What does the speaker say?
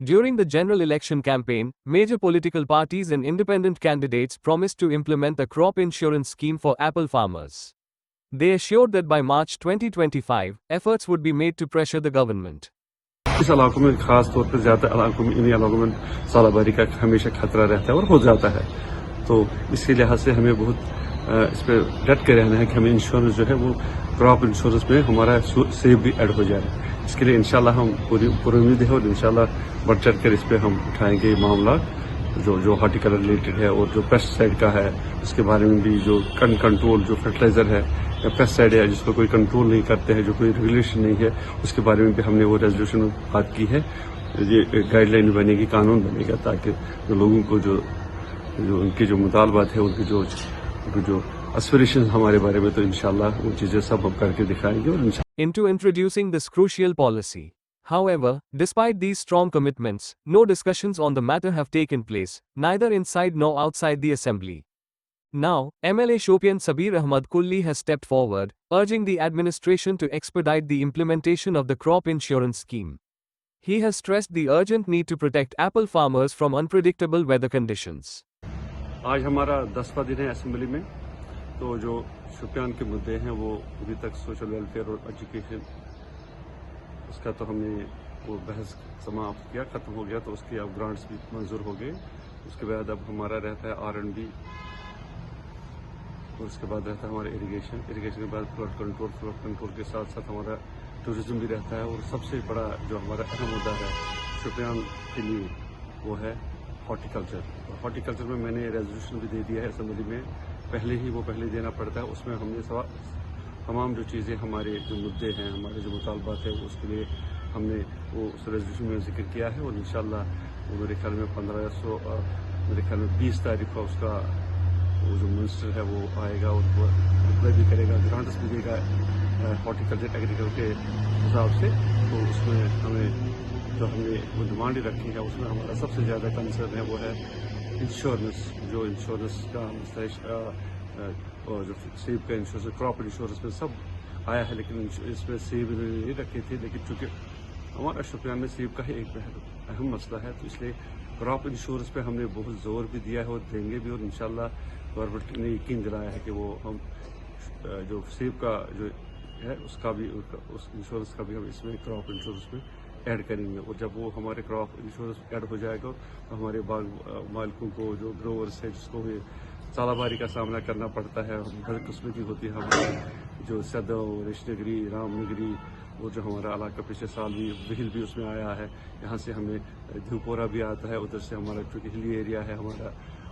During the general election campaign, major political parties and independent candidates promised to implement the crop insurance scheme for apple farmers. They assured that by March 2025, efforts would be made to pressure the government. اس علاقوں میں خاص طور پر زیادہ علاقوں میں انہیں علاقوں میں سالہ باری کا ہمیشہ خطرہ رہتا ہے اور ہو جاتا ہے، تو اس کے لحاظ سے ہمیں بہت اس پہ ڈٹ کے رہنا ہے کہ ہمیں انشورنس جو ہے وہ کراپ انشورنس میں ہمارا سیب بھی ایڈ ہو جائے. اس کے لیے انشاءاللہ ہم پوری امید ہے اور انشاءاللہ بڑھ چڑھ کر اس پہ ہم اٹھائیں گے معاملات جو ہارٹیکلچر ریلیٹڈ ہے اور جو پیسٹ سائڈ کا ہے اس کے بارے میں بھی، جو کنٹرول جو فرٹیلائزر ہے یا پیسٹ سائڈ ہے جس کو کوئی کنٹرول نہیں کرتے ہیں، جو کوئی ریگولیشن نہیں ہے، اس کے بارے میں بھی ہم نے وہ ریزولوشن میں بات کی ہے. یہ گائیڈ لائن بنے گی، قانون بنے گا، تاکہ جو لوگوں کو جو ان کے جو مطالبات ہیں، ان کی جو اسپریشن ہمارے بارے میں، تو انشاءاللہ وہ چیزیں سب ہم کر کے دکھائیں گے. اور into introducing this crucial policy. However, despite these strong commitments, no discussions on the matter have taken place, neither inside nor outside the assembly. Now, MLA Shopian Sabir Ahmad Kulli has stepped forward, urging the administration to expedite the implementation of the crop insurance scheme. He has stressed the urgent need to protect apple farmers from unpredictable weather conditions. آج ہمارا 10واں دن ہے assembly میں، تو جو شوپیان کے مدعے ہیں وہ ابھی تک سوشل ویلفیئر اور ایجوکیشن، اس کا تو ہم نے وہ بحث سماپت کیا، ختم ہو گیا، تو اس کی اب گرانٹس بھی منظور ہو گئے. اس کے بعد اب ہمارا رہتا ہے R&D، اور اس کے بعد رہتا ہے ہمارا اریگیشن کے بعد فلڈ کنٹرول کے ساتھ ساتھ ہمارا ٹورزم بھی رہتا ہے. اور سب سے بڑا جو ہمارا اہم مدعا ہے شوپیان کے لیے وہ ہے ہارٹیکلچر میں میں نے ریزولوشن بھی دے دیا ہے اسمبلی میں، پہلے دینا پڑتا ہے. اس میں ہم نے تمام جو چیزیں ہمارے جو مدعے ہیں، ہمارے جو مطالبات ہیں، اس کے لیے ہم نے وہ اس ریزولوشن میں ذکر کیا ہے. اور انشاءاللہ وہ میرے خیال میں 20 تاریخ کو اس کا وہ جو منسٹر ہے وہ آئے گا اور وہ اپلائی بھی کرے گا، گرانٹس بھی دے گا ہارٹیکلچر ایگریکلچر کے حساب سے. تو اس میں ہم نے وہ ڈیمانڈ رکھی ہے، اس میں ہمارا سب سے زیادہ کنسرن ہے وہ ہے انشورنس. جو انشورنس کا اور جو سیب کا انشورنس، کراپ انشورنس میں سب آیا ہے، لیکن اس میں سیب نہیں رکھے تھے. لیکن چونکہ ہمارا شوپیان میں سیب کا ہی ایک اہم مسئلہ ہے، تو اس لیے کراپ انشورنس پہ ہم نے بہت زور بھی دیا ہے اور دیں گے بھی. اور انشاءاللہ گورنمنٹ نے یقین دلایا ہے کہ وہ ہم جو سیب کا جو ہے اس انشورنس کا بھی ہم اس میں کراپ انشورنس میں ایڈ کریں گے. اور جب وہ ہمارے کراپ انشورنس ایڈ ہو جائے گا تو ہمارے باغ مالکوں کو، جو گروورس ہیں، جس کو بھی سالہ باری کا سامنا کرنا پڑتا ہے، ہر قسم کی ہوتی ہے، ہمارے جو سدو، ریشن نگری، رام نگری، اور جو ہمارا علاقہ پچھلے سال بھی بہل بھی اس میں آیا ہے. یہاں سے ہمیں دھوپورا بھی آتا ہے، ادھر سے ہمارا چونکہ ہلی ایریا ہے ہمارا